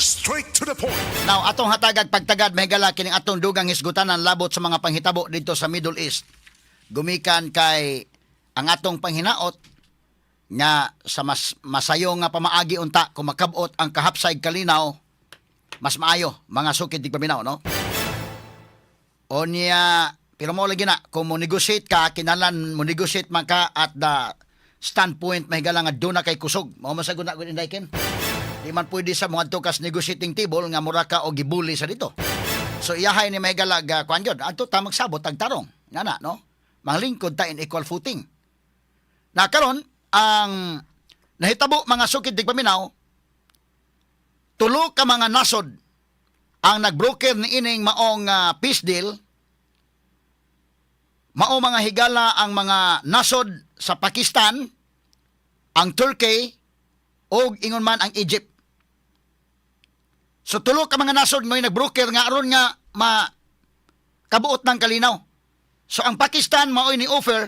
Straight to the point. Now, atong hatagag pagtagad mahigala kining atong dugang hisgutanan labot sa mga panghitabo dito sa Middle East. Gumikan kay ang atong panghinaot nga sa mas masayo nga pamaagi unta kung makabot ang kahapsay kalinaw, mas maayo mga sukid di paminaw, no? O niya, pero mo lagi na, kung mo negotiate ka, kinalan mo negotiate man ka at the standpoint mahigala nga doon na kay kusog. Mao masagod na gud inday ken. Di man pwede sa mga tukas negotiating table nga mura ka o gibuli sa dito. So iyahay ni mahigala ga kuan gyud, adto ta magsabot tag tarong. Ngana, no? Manglingkod ta in equal footing. Na karon ang nahitabo mga sukid di paminaw, tulo ka mga nasod ang nagbroker ni ining maong peace deal. Mao mga higala ang mga nasod sa Pakistan, ang Turkey, o ingon man ang Egypt. So tulo ka mga nasod mo nagbroker nga aron nga kabuot ng kalinaw. So ang Pakistan maoy ni offer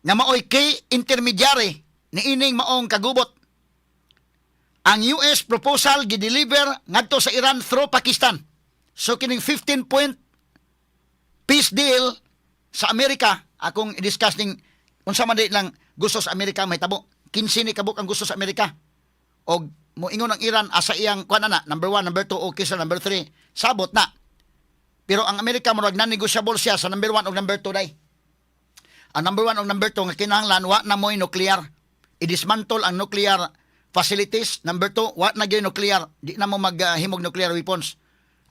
nga maoy kay intermediary ni ining maong kagubot. Ang US proposal gideliver ngadto sa Iran through Pakistan. So kining 15-point peace deal sa Amerika, akong i-discuss ning unsa man lang gusto sa Amerika may tabo. 15 ni kabuk ang gusto sa Amerika. Og moingon ang Iran asa iyang kuan na number 1, number 2 okay sa number 3 sabot na. Pero ang Amerika murag non-negotiable siya sa number 1 ug number 2 day. Ang number 1 ug number 2 nga kinahanglan wa na mo'y nuclear. I-dismantle ang nuclear facilities. Number 2, wa na gyud nuclear. Di na mo maghimog nuclear weapons.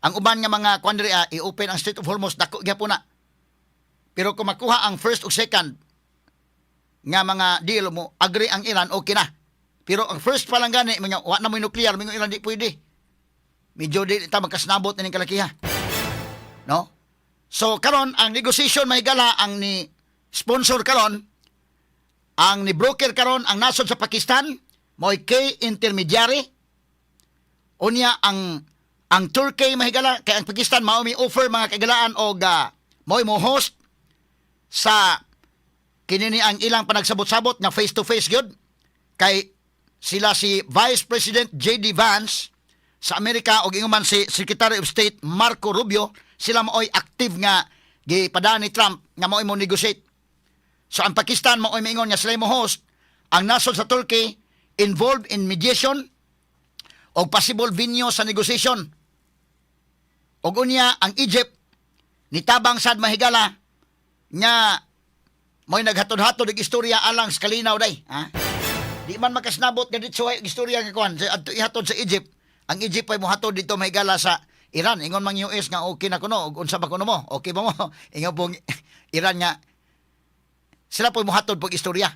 Ang uban nga mga kuan diri i-open ang Strait of Hormuz dako gyapon na. Pero kung makuha ang first ug second nga mga deal mo, agree ang Iran, okay na. Pero ang first pa lang gani, wa na mo'y nuclear, mga Iran di pwede. Medyo di ta magkasnabot na ning kalakiha. No? So karon ang negotiation mahigala ang ni sponsor karon, ang ni broker karon ang nasod sa Pakistan, mo'y kay intermediary. Unya ang Turkey mahigala kay ang Pakistan mao mi offer mga kagalaan og mo'y mo host sa kinini ang ilang panagsabot-sabot nga face to face gyud kay sila si Vice President J.D. Vance sa Amerika og ingon man si Secretary of State Marco Rubio, sila maoy active nga gipadaan ni Trump nga maoy mo negotiate. So ang Pakistan maoy maingon nga sila mo host, ang nasod sa Turkey involved in mediation o possible venue sa negotiation. Og unya ang Egypt nitabang sad mahigala nga mo'y naghatod-hatod og istorya alang sa kalinaw day, ha? Di man makasnabot nga dito sa istorya nga kuan sa ihatod sa Egypt. Ang Egypt ay mohatod dito mahigala sa Iran. Ingon mang US nga okay na kuno ug unsa ba kuno mo? Okay ba mo? Ingon pong Iran nga sila po mohatod pag istorya.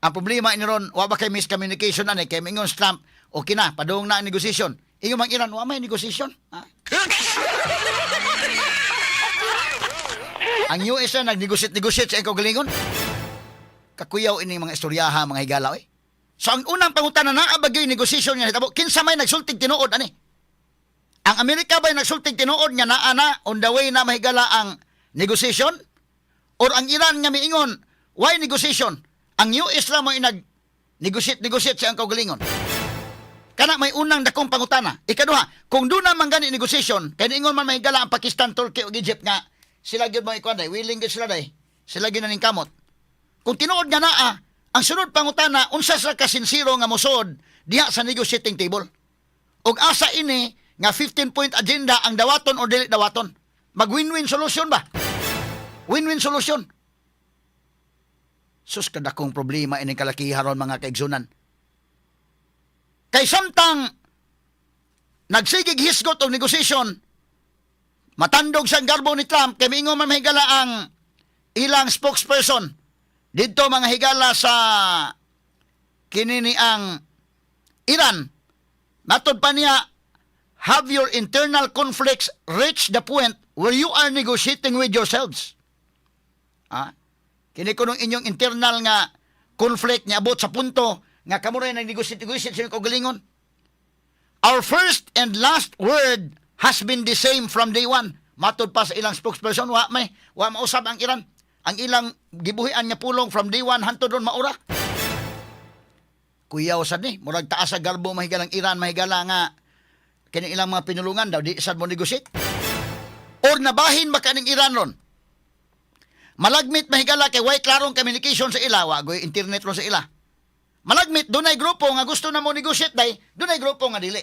Ang problema ini ron, wa ba kay miscommunication ani kay mingon Trump, okay na, padung na ang negotiation. Ingon mang Iran, wa may negotiation, ha? Ang US na nag-negotiate sa ikaw galingon. Kakuyaw ini mga istoryaha, mga higala, eh. So ang unang pangutan na naabagyo yung negotiation nga hitabo, kinsa may nagsultig tinuod ani? Ang Amerika ba'y nagsultig tinuod nga naana on the way na mahigala ang negotiation? Or ang Iran nga miingon, why negotiation? Ang US lang mo nag-negotiate sa ang kaugalingon. Kana may unang dakong pangutana. Ikaduha, kung doon naman gani negotiation, kaya niingon man mahigala ang Pakistan, Turkey o Egypt nga, sila gyud mga ikuan day, willing gyud sila day. Sila gyud naning kamot. Kung tinuod nga naa, ang sunod pangutana, unsa sa kasinsiro nga mosod diha sa negotiating table. Og asa ini nga 15-point agenda ang dawaton o dili dawaton. Mag-win-win solution ba? Win-win solution. Sus kadakong problema ining kalakiharon mga kaigsunan. Kay samtang nagsigig hisgot og negotiation, matandog sa garbo ni Trump kay miingon man mahigala ang ilang spokesperson didto mga higala sa kinini ang Iran. Matod pa niya, have your internal conflicts reached the point where you are negotiating with yourselves? Kini kunong inyong internal nga conflict niya abot sa punto nga kamo ray nag-negotiate sa kaugalingon. Our first and last word has been the same from day one. Matod pa sa ilang spokesperson, wa mausab ang Iran. Ang ilang gibuhian nga pulong from day one hantod ron maura. kuyaw sad ni murag taas sa garbo mahigalang Iran mahigala nga kini ilang mga pinulungan daw di sad mo negosyate. Or nabahin ba kaning Iran ron? Malagmit mahigala kay way klarong communication sa ila, wagoy internet ron sa ila. Malagmit dunay grupo nga gusto na mo negosyate day, dunay grupo nga dili.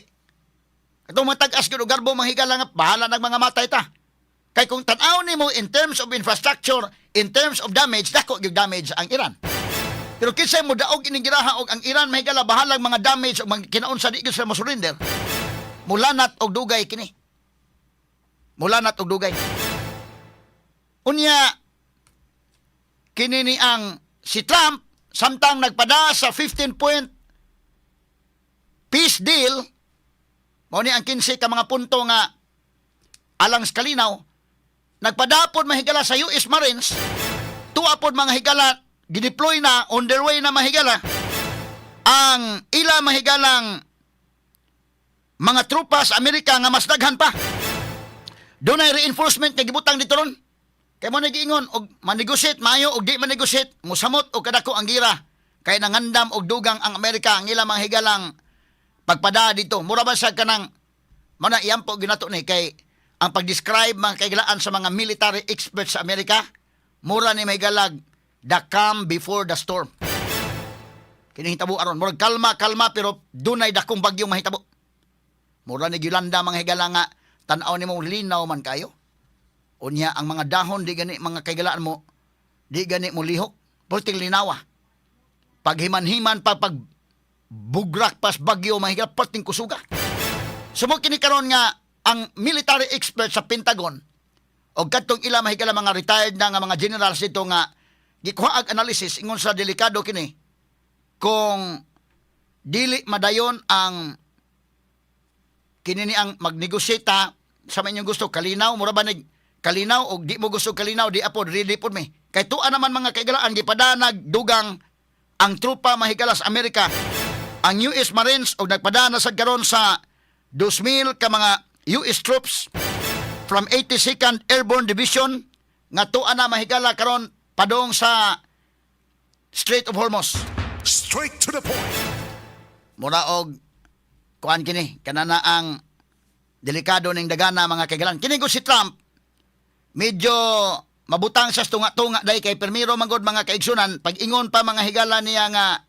Katong mga tag-as gyud og garbo mahigala nga bahala nag mga matay ta. Kay kung tan-aw nimo in terms of infrastructure, in terms of damage, dako gyud damage ang Iran. Pero kinsay mo daog ining giraha og ang Iran mahigala bahalag mga damage o mga kinaunsa di gyud sila mo surrender. Mulanat og dugay kini. Mulanat og dugay. Unya kini ni ang si Trump samtang nagpada sa 15-point peace deal mao ni ang 15 ka mga punto nga alang sa kalinaw nagpadapod mahigala sa US Marines tuapod mga higala gideploy na on their way na mahigala ang ila mahigalang mga trupa sa Amerika nga mas daghan pa. Doon ay reinforcement nga gibutang dito ron. Kay mo nagiingon og manegosyate maayo og di manegosyate musamot og kadako ang gira kay nangandam og dugang ang Amerika ang ila mga higalang pagpada dito. Mura ba sa kanang mana iyampo ginato ni kay ang pag-describe mga kaigalaan sa mga military experts sa Amerika mura ni mahigalag the calm before the storm. Kini hitabo aron murag kalma pero dunay dakong bagyong mahitabo. Mura ni Yolanda mga higala nga tan-aw nimo linaw man kayo. Unya ang mga dahon di gani mga kaigalaan mo di gani mo lihok perting linawa. Paghiman-himan pag bugrak pas bagyo mahigala perting kusuga. Sumo kini karon nga ang military expert sa Pentagon o kadtong ila mahigala mga retired na nga mga generals dito nga gikuha ag analysis ingon sa delikado kini kung dili madayon ang kini ni ang magnegosita sa inyong gusto kalinaw mura ba kalinaw o di mo gusto kalinaw di apod ready pod mi kay tuan naman mga kaigalaan gipadanag dugang ang trupa mahigala sa Amerika ang US Marines og nagpadana sad karon sa 2,000 ka mga US troops from 82nd Airborne Division nga tuan na mahigala karon padong sa Strait of Hormuz. Straight to the point. Mura og kuan kini kanana ang delikado ning dagana mga kaigalan. Kini ko si Trump medyo mabutang sa tunga-tunga day kay permiro manggod mga kaigsunan pag-ingon pa mga higala niya nga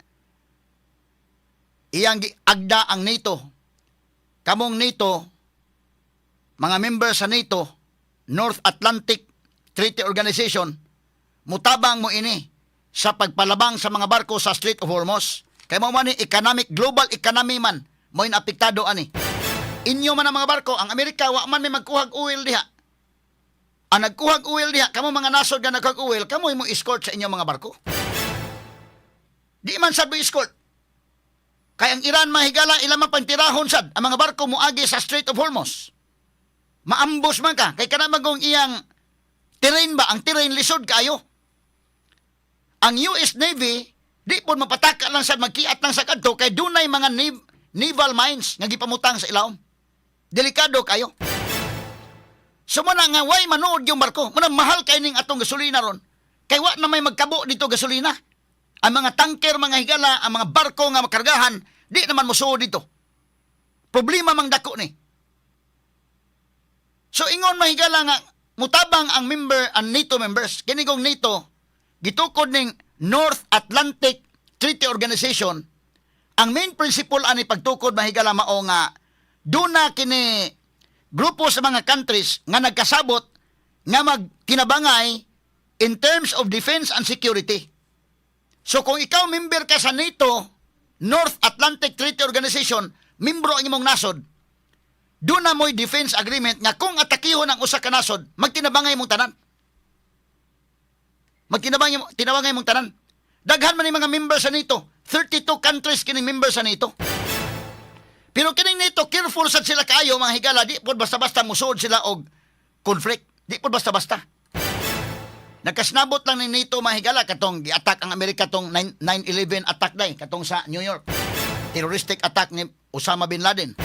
iyang agda ang NATO. Kamong NATO mga member sa NATO North Atlantic Treaty Organization mutabang mo ini sa pagpalabang sa mga barko sa Strait of Hormuz. Kay mo man ni economic global economy man mo apektado ani. Inyo man ang mga barko, ang Amerika wa man may magkuhag oil diha. Ang nagkuhag oil diha, kamo mga nasod nga nagkuhag oil, kamo mo escort sa inyong mga barko. Di man sad mo escort. Kay ang Iran mahigala ilang man pantirahon sad ang mga barko moagi sa Strait of Hormuz. Maambos man ka kay kana magong iyang terrain ba, ang terrain lisod kayo. Ang US Navy di po mapataka lang sa magkiat lang sa kadto kay dunay mga naval mines nga gipamutang sa ilawom. Delikado kayo. So mo na nga way manood yung barko. Muna mahal kay ning atong gasolina ron. Kay wa na may magkabo dito gasolina. Ang mga tanker, mga higala, ang mga barko nga makargahan, di naman musuod dito. Problema mang dako ni. So ingon mahigala nga mutabang ang member ang NATO members. Kini kong NATO gitukod ning North Atlantic Treaty Organization. Ang main principle ani pagtukod mahigala mao nga duna kini grupo sa mga countries nga nagkasabot nga magtinabangay in terms of defense and security. So kung ikaw member ka sa NATO North Atlantic Treaty Organization, membro ang imong nasod, duna mo'y defense agreement nga kung atakihon ang usa ka nasod, magtinabangay mong tanan. Tinabangay mong tanan. Daghan man ni mga member sa NATO. 32 countries kining member sa NATO. Pero kining NATO, careful sad sila kayo mga higala. Di po basta-basta musod sila og conflict. Di po basta-basta. Nagkasnabot lang ni NATO mga higala katong gi-attack ang Amerika tong 9/11 attack day katong sa New York. Terroristic attack ni Osama bin Laden.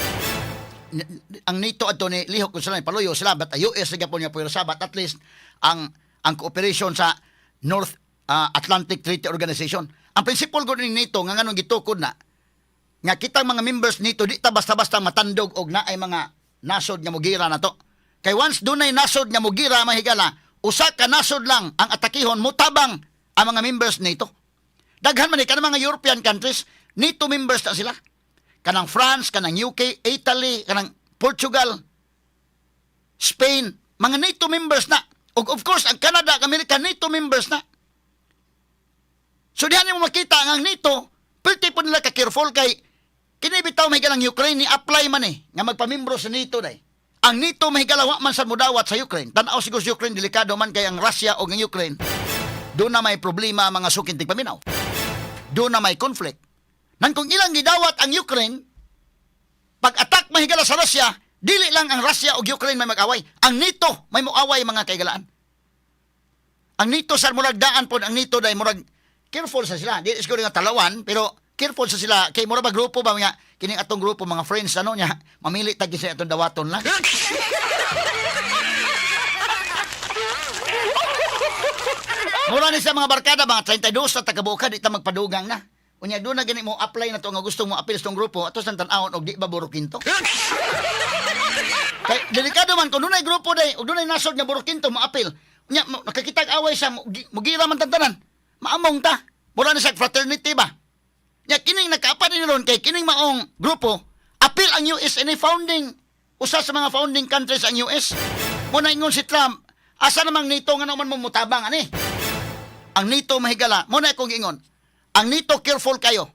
Ang NATO ato ni lihok ko sila paluyo sila but US gapon niya puwersa but at least ang cooperation sa North Atlantic Treaty Organization. Ang principle ko ni NATO nga nganong gitukod na nga kitang mga members nito di ta basta-basta matandog og naay mga nasod nga mugira na to. Kay once dunay nasod nga mugira mahigala, usa ka nasod lang ang atakihon mutabang ang mga members nito. Daghan man ni kanang mga European countries, NATO members na sila. Kanang France, kanang UK, Italy, kanang Portugal, Spain, mga NATO members na. Ug of course, ang Canada, America, NATO members na. So dihan mo makita ang NATO, pwede po nila ka-careful kay kinibitaw mahigalang Ukraine ni apply man nga magpamimbro sa NATO day. Ang NATO mahigalawa man sa mudawat sa Ukraine. Tanaw siguro sa Ukraine delikado man kay ang Russia o ang Ukraine. Doon na may problema mga sukintig paminaw. Doon na may conflict. Nang kung ilang gidawat ang Ukraine, pag-attack mahigala sa Russia, dili lang ang Russia o Ukraine may mag-away. Ang NATO may muaway mga kaigalaan. Ang NATO sa murag daan po, ang NATO day murag careful sa sila. Di siguro nga talawan, pero careful sa sila. Kay mura ba grupo ba nga, kining atong grupo, mga friends, ano niya, mamili tagi sa atong dawaton lang. Mura ni sa mga barkada, mga 32 na tagabuka, di ta magpadugang na. Unya, doon na gani mo apply na to nga gusto mo appeal sa tong grupo, atos ng tanawon, o di ba burukinto? Kay, delikado man, kung doon ay grupo day, o doon ay nasod nga burukinto, mo appeal. Unya, nakakitag away sa, mugira man tantanan. Maamong ta. Mura na sa fraternity ba? Nya kining nakaapa din ron kay kining maong grupo, appeal ang US any founding. Usa sa mga founding countries ang US. Muna ingon si Trump, asa namang NATO nga naman mo mutabang ani? Ang NATO mahigala. Muna akong ingon, ang NATO careful kayo.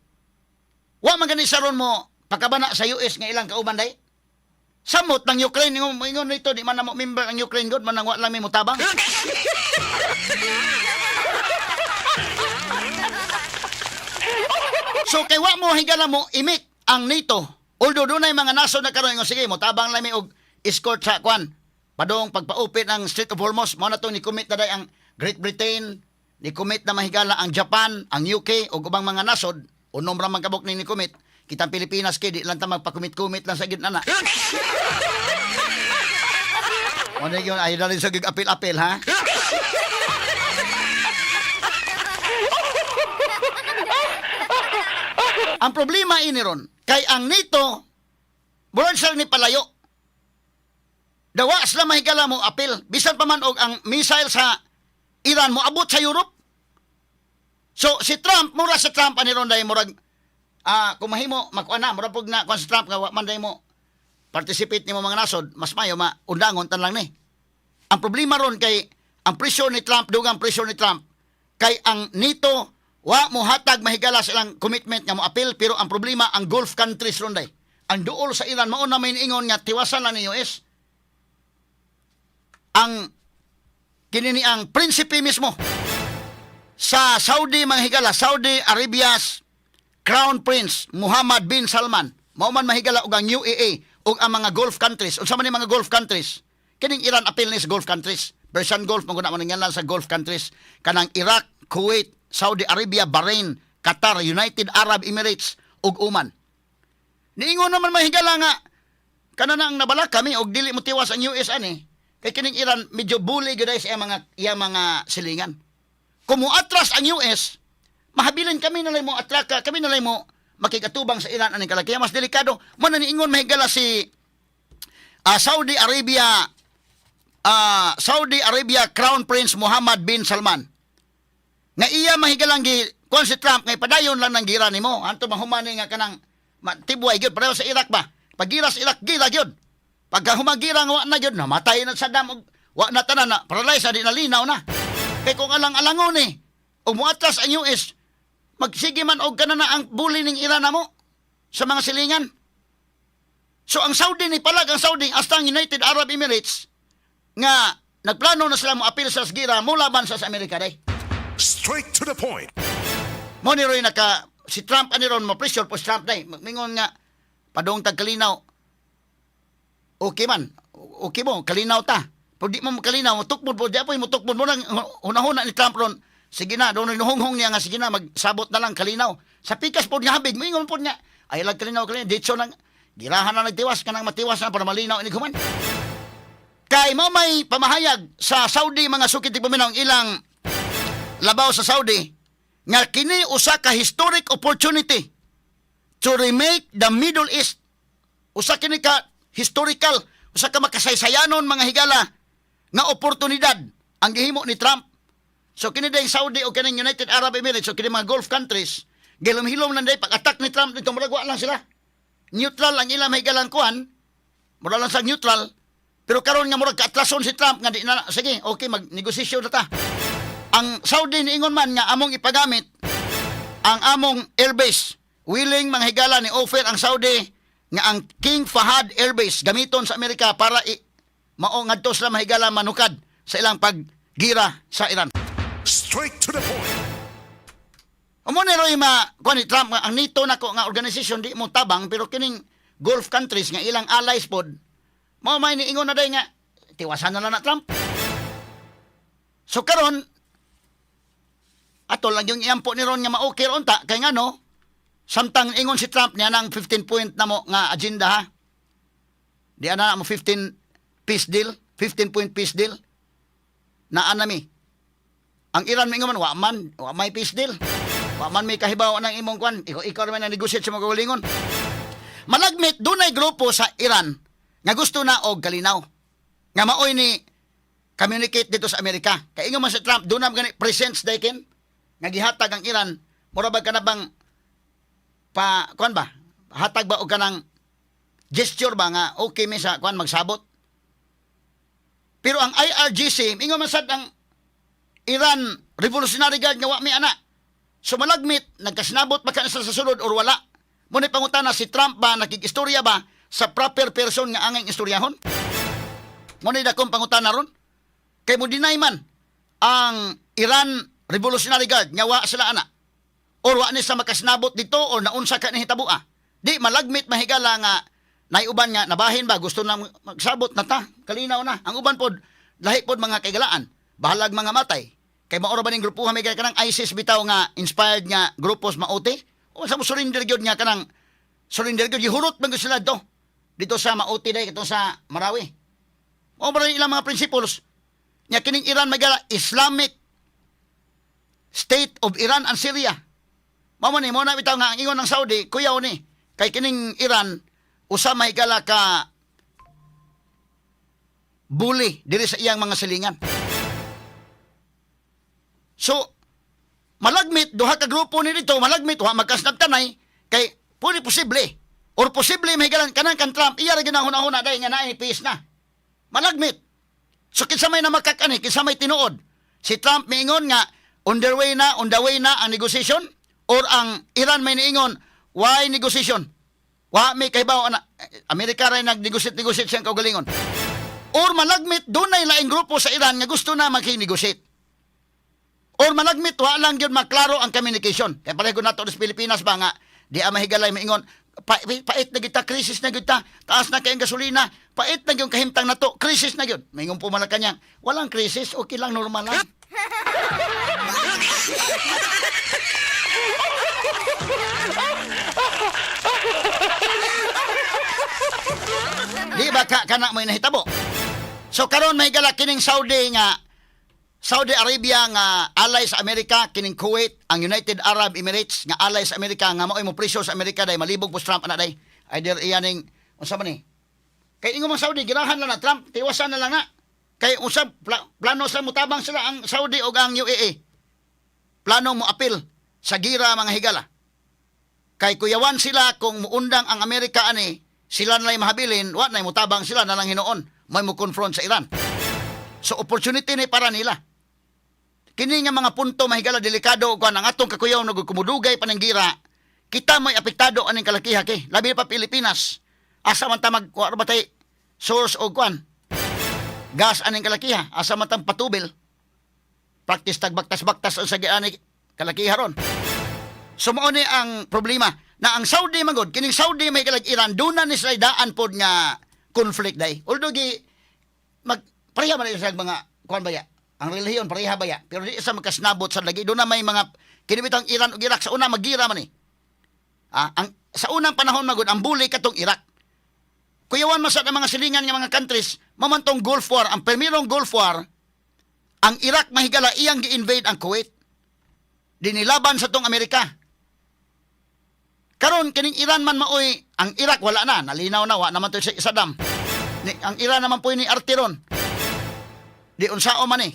Wa man gani saron mo pagkabana sa US nga ilang kauban day. Samot ng Ukraine ingon nito di man na mo member ang Ukraine god man nang wa lang may mutabang. So kay wa mo higala mo imik ang NATO. Although dunay mga nasod na karon nga sige mo tabang lang mi og escort sa kwan. Padong pagpa-open ang Strait of Hormuz, mo na to ni commit na day ang Great Britain, ni commit na mahigala ang Japan, ang UK ug ubang mga nasod. Unom ra man kabok ni commit. Kitang Pilipinas kay di lang ta magpa-commit lang sa gitna na. Ano yun, ayaw na rin sa apil-apil, ha? Ang problema ini ron, kay ang NATO, bulan siya ni palayo. Dawa sila mahigala mo apil. Bisan pa man og ang missile sa Iran mo abot sa Europe. So si Trump, mura sa Trump ani ron dahil murag kung mahimo makuha na, mura pog na kung si Trump nga man dahil mo participate ni mo mga nasod, mas mayo maundangon tan lang ni. Ang problema ron kay ang presyo ni Trump, dugang presyo ni Trump, kay ang NATO wa mo hatag mahigala silang commitment nga mo apil, pero ang problema ang Gulf countries ron day. Ang duol sa Iran mao na may ingon nga tiwasan lang ni US. Ang kinini ang prinsipe mismo sa Saudi mga higala, Saudi Arabia's Crown Prince Muhammad bin Salman, mao man mahigala og ang UAE ug ang mga Gulf countries. Unsa man ni mga Gulf countries? Kining Iran apil ni sa Gulf countries. Persian Gulf maguna man nga sa Gulf countries. Kanang Iraq, Kuwait, Saudi Arabia, Bahrain, Qatar, United Arab Emirates ug Oman. Niingon naman mahigala nga kanana ang nabala kami og dili mo tiwas ang US ani. Kay kining Iran medyo bully gyud sa iya mga silingan. Kung muatras ang US, mahabilin kami nalay mo atraka, kami nalay mo makikatubang sa Iran aning kalaki. Mas delikado mo na niingon mahigala si Saudi Arabia Crown Prince Muhammad bin Salman. Nga iya mahigalang kuan si Trump ngay padayon lang nang gira nimo anto mahumani nga kanang tibuay gyud pareho sa Iraq ba paggiras Iraq gira gyud pagka humagira nga wa na gyud namatay na Saddam og wa na tanan na paralyze di na linaw na kay kung alang-alangon ni og muatras ang US magsige man og kanana ang bully ning Iran namo sa mga silingan. So ang Saudi ni palag ang Saudi hasta ang United Arab Emirates nga nagplano na sila mo apil sa gira mo laban sa Amerika day. Straight to the point. Mo ni Roy si Trump ani ron mo pressure po si Trump day. Mingon nga padong tag kalinaw. Okay man. Okay mo kalinaw ta. Pag di mo kalinaw, tukmod po, di po mo tukmod mo nang hunahuna ni Trump ron. Sige na, doon nuhonghong niya nga sige na magsabot na lang kalinaw. Sa pikas po niya habig, mingon po niya. Ay lag kalinaw. Ditso nang girahan na nagtiwas kanang matiwas na para malinaw ini kuman. Kay mo may pamahayag sa Saudi mga sukit paminaw ilang labaw sa Saudi nga kini usa ka historic opportunity to remake the Middle East. Usa kini ka historical, usa ka makasaysayanon mga higala nga oportunidad ang gihimo ni Trump. So kini day Saudi o kining United Arab Emirates o kini mga Gulf countries, gilom-hilom lang day pag-attack ni Trump dito maragwa lang sila. Neutral ang ilang higalang kuan, mura lang sa neutral. Pero karon nga murag kaatlason si Trump nga di na sige, okay magnegosasyon na ta. Ang Saudi niingon man nga among ipagamit ang among airbase. Willing mga higala ni offer ang Saudi nga ang King Fahad Airbase gamiton sa Amerika para mao ngadto sila mahigala manukad sa ilang paggira sa Iran. Straight to the point. Amo ni Roy kuan ni Trump nga ang NATO nako nga organisasyon di mo tabang pero kining Gulf countries nga ilang allies pod mao may niingon na day nga tiwasan na lang na Trump. So karon ato lang yung iampo ni Ron nga ma-okay ron ta kay nga no samtang ingon si Trump niya ng 15 point na mo nga agenda ha. Di ana mo 15 peace deal, 15 point peace deal. Na anami. Ang Iran mingon wa may peace deal. Wa man may kahibaw ng imong kwan. Ikaw naman ang negotiate sa mga kawalingon. Malagmit dunay grupo sa Iran nga gusto na og kalinaw. Nga maoy ni communicate dito sa Amerika. Kay ingon man si Trump dunay gani presence daykin nga gihatag ang Iran mura ba kana bang kuan ba? Hatag ba og kanang gesture ba nga okay mi sa kuan magsabot? Pero ang IRGC ingon man sad ang Iran Revolutionary Guard nga wa mi ana. So malagmit nagkasinabot ba kana sa sulod or wala? Muna pangutana si Trump ba nakikistorya ba sa proper person nga angay istoryahon? Muna dakong pangutana ron. Kay mo deny man ang Iran Revolutionary Guard nga wa sila ana. Or wa ni sa makasinabot dito or naunsa ka ni hitabua. Di malagmit mahigala nga naiuban nga nabahin ba gusto na magsabot na ta kalinaw na. Ang uban pod lahi pod mga kagalaan. Bahalag mga matay. Kay maoro ba ning grupo may kanang ISIS bitaw nga inspired nga grupos maote? O sa surrender gyud nga kanang surrender gyud gihurot man gyud sila to. Dito sa maote day katong sa Marawi. O ba ilang mga principles nya kining Iran magala Islamic State of Iran and Syria. Mao ni mo na bitaw nga ang ingon ng Saudi kuyaw ni kay kining Iran usa mahigala ka bully diri sa iyang mga silingan. So malagmit duha ka grupo ni dito malagmit wa magkasnab tanay kay pwede posible or posible mahigalan kanang kan Trump iya ra ginahuna-huna day nga naay peace na. Malagmit. So kinsa may namakak-ani kinsa may tinuod. Si Trump miingon nga on the way na ang negotiation or ang Iran may niingon why negotiation? Wa may kahibaw ana Amerika ray nag-negotiate siyang kaugalingon. Or malagmit dunay laing grupo sa Iran nga gusto na maki-negotiate. Or malagmit wa lang gyud maklaro ang communication. Kay pareho nato sa Pilipinas ba nga di mahigalay maingon pait na kita krisis na gyud ta. Taas na kay ang gasolina, pait na gyud kahimtang nato, krisis na gyud. Maingon po man kanya, walang krisis, okay lang normal lang. Di ba kana may nahitabo? So karon may gala kining Saudi Arabia nga alay sa Amerika, kining Kuwait, ang United Arab Emirates nga alay sa Amerika nga mao'y mo presyo sa Amerika day malibog po Trump ana day. Either iyaning unsa man ni? Kay ingon man Saudi girahan lang na Trump, tiwasan na lang na. Kay usab plano sa mutabang sila ang Saudi ug ang UAE. Plano mo apil sa gira mga higala. Kay kuyawan sila kung muundang ang Amerika ani, sila nalay mahabilin, wa nay mutabang sila na lang hinuon, may mo confront sa Iran. So opportunity ni para nila. Kini nga mga punto mahigala delikado ug ang atong kakuyaw no kumudugay paninggira, kita may apektado aning kalakiha kay labi pa Pilipinas. Asa man ta magkuha ba tay source og kwan? Gas aning kalakiha, asa man tang patubil. Practice tagbaktas-baktas ang sagiani kalakiha ron. So mao ni ang problema na ang Saudi magod kining Saudi may kalag Iran dunan ni sila daan pod nga conflict day. Although pareha man sa mga kuan baya. Ang relihiyon pareha baya. Pero di isa makasnabot sa lagi do na may mga kinibitang Iran ug Iraq sa una maggira man ni. Sa unang panahon magod ang bully katong Iraq. Kuyawan man sa mga silingan nga mga countries mamantong Gulf War, ang primerong Gulf War, ang Iraq mahigala iyang gi-invade ang Kuwait. Dinilaban sa tong Amerika. Karon kining Iran man maoy, ang Iraq wala na, nalinaw na, wa naman to si Saddam. Ang Iran naman po ni Artiron. Di unsao man eh.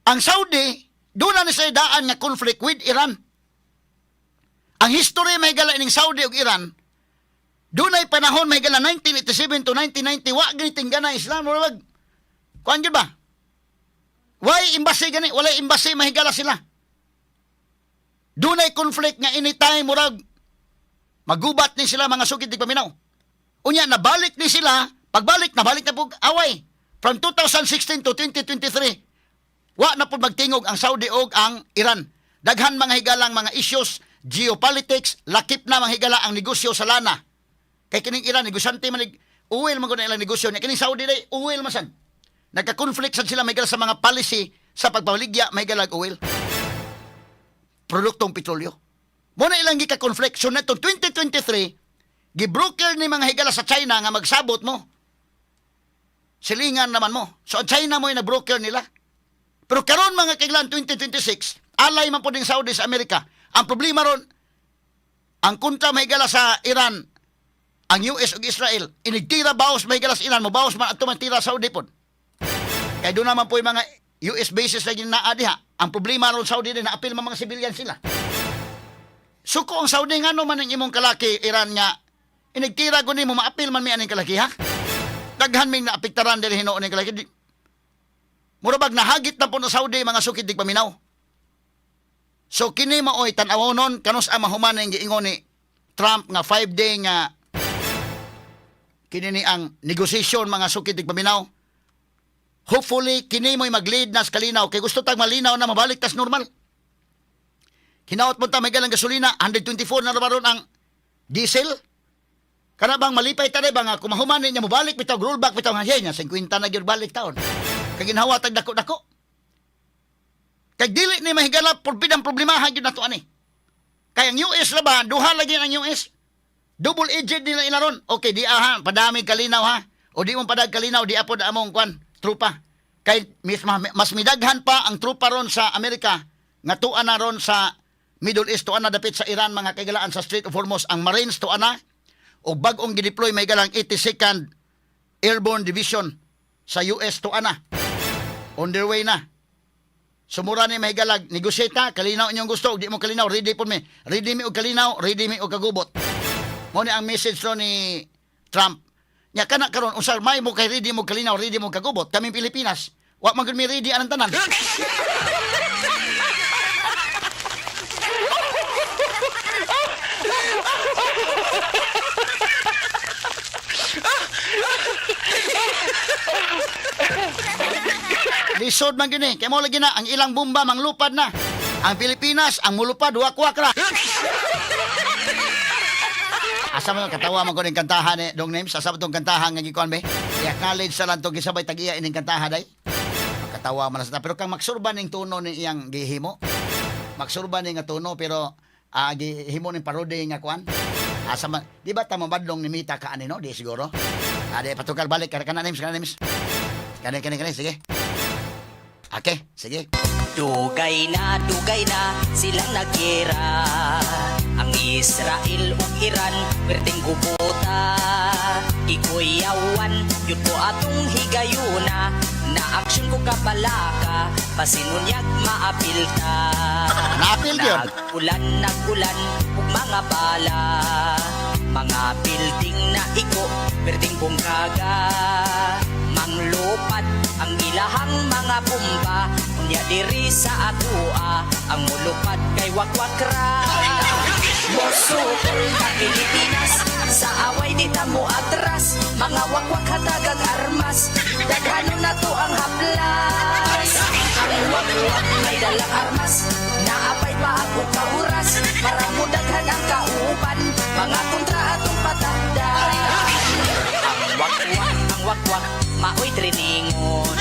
Ang Saudi, doon na ni sa daan nga conflict with Iran. Ang history may gala ning Saudi ug Iran, doon ay panahon may gala 1987 to 1990, wa ganiting gana Islam, wag. Kuan gyud ba? Why embassy gani? Wala embassy mahigala sila. Doon ay conflict nga anytime murag magubat ni sila mga sugid tigpaminaw. Unya nabalik ni sila, pagbalik nabalik na pug away. From 2016 to 2023, wa na pud magtingog ang Saudi og ang Iran. Daghan mga higalang mga issues, geopolitics, lakip na mga higala ang negosyo sa lana. Kay kining Iran negosyante man uwil man gud na ilang negosyo ni kining Saudi day uwil man sad. Nagka-conflict sad sila may gala sa mga policy sa pagpaligya may galag oil. Produktong petrolyo. Muna ilang gika-conflict. So netong 2023, gibroker ni mga higala sa China nga magsabot mo. Silingan naman mo. So ang China mo yung na-broker nila. Pero karon mga kailan 2026, alay man po din Saudi sa Amerika. Ang problema ron, ang kontra may higala sa Iran, ang US ug Israel, inigtira bawas may higala sa Iran, mabawas man ato man tira Saudi po. Kaya doon naman po yung mga US bases na ginaadiha. Ang problema ron Saudi din, na-apil mga civilian sila. Suko ang Saudi nga no man ang imong kalaki, Iran nga, inigtira ko ni mo, maapil man may aning kalaki, ha? Daghan may naapiktaran dahil hinoon ng kalaki. Murabag nahagit na po ng Saudi, mga sukid di paminaw. So, kini maoy, tanawonon, kanus ang mahuman ang giingon ni Trump nga 5-day nga kini ni ang negosasyon, mga sukid di paminaw. Hopefully, kini mo'y mag-lead na sa kalinaw. Kaya gusto tag malinaw na mabalik tas normal. Hinaot mo ta may galang gasolina, 124 na naman ang diesel. Kana bang malipay ta ba nga kumahuman niya mo balik bitaw rollback bitaw nga niya 50 na gyud balik taon. Kay ginhawa tag dako-dako. Kay dili ni mahigala pulpidang problemahan gyud nato ani. Kay ang US la ba duha lagi ang US. Double agent nila ilaron. Okay, di aha padami kalinaw ha. O di mo padag kalinaw di apod among kwan trupa. Kay mas midaghan pa ang trupa ron sa Amerika nga tuan na ron sa Middle East, tuan na dapit sa Iran, mga kagalaan sa Strait of Hormuz. Ang Marines tuan na o bagong gideploy may galang 82nd Airborne Division sa US tuan na. On their way na. Sumura ni may galag, negosyate ta, kalinaw inyong gusto, di mo kalinaw, ready po mi. Ready mi og kalinaw, ready mi og kagubot. Mo ni ang message ron ni Trump. Nya kana karon usar may mo kay ready mo kalinaw, ready mo kagubot. Kami Pilipinas, wa man gud mi ready anang tanan. Lisod man gini, kay mo lagi na ang ilang bomba manglupad na. Ang Pilipinas ang mulupad wak-wak ra. Asa mo katawa man ko ning kantahan ni Dong Names, asa mo tong kantahan nga gikuan be? I-acknowledge sa lang to gisabay tag-iya ining kantahan day. Katawa man sa pero kang maksurban ning tuno ni iyang gihimo. Maksurban ning nga tuno pero gihimo ning parody nga kuan. Asa man, di ba tama badlong ni Mita ka ani no? Di siguro. Ade patukal balik kana Names, kana Names. Kani sige. Okay, sige. Dugay na silang nagira. Ang Israel ug Iran perting gubuta. Ikuyawan yun ko atong higayuna. Na aksyon ko kapalaka, pasinunyag maapil ta. Naapil yun. Nagulan ug mga bala. Mga building na iko, perting bungkaga. Manglupad ang ilahang mga bomba. Unya diri sa atua, ang mulupad kay wakwak ra. Mosukol na Pilipinas, sa away di ta mo atras. Mga wakwak hatagang armas, daghanon na to ang haplas. Ang wakwak may dalang armas, naapay pa ako kauras. Para mo daghan ang kauban, mga kontra atong patandaan. Ang wakwak, maoy triningon.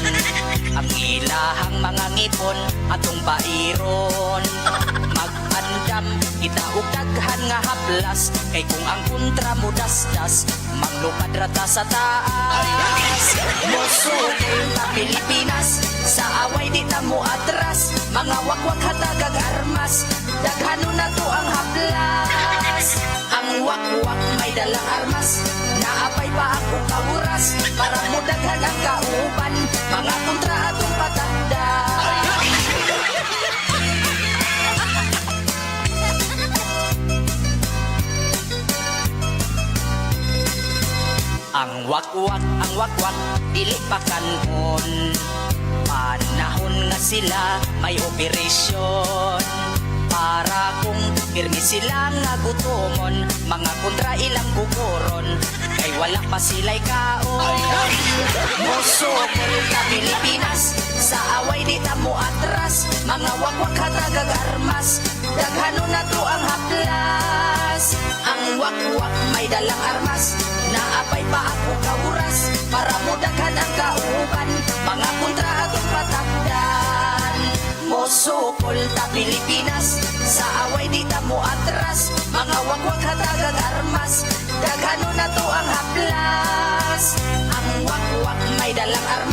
Ang ilahang mga ngipon, atong bairon. Maganda madam kita og daghan nga haplas kay kung ang kontra mo dasdas maglupad rata sa taas. Mosukol ta Pilipinas sa away di ta mo atras mga wakwak hatagag armas daghanon na to ang haplas. Ang wakwak may dalang armas naapay pa ako kawuras para mo daghan ang kauban mga kontra atong patakdan. Ang wakwak, dili pa kanon. Panahon nga sila may operasyon. Para kung pirmi sila nga gutomon, mga kontra ilang kukuron, kay wala pa sila'y kaon. Mosukol ka Pilipinas, sa away di ta mo atras, mga wakwak hatagag armas, daghanon na to ang haplas. Ang wakwak may dalang armas, naapay pa ako kawuras para mo daghan ang kauban mga kontra atong patakdan. Mosukol ta Pilipinas sa away di ta mo atras mga wakwak hatagag armas daghanon na to ang haplas. Ang wakwak may dalang armas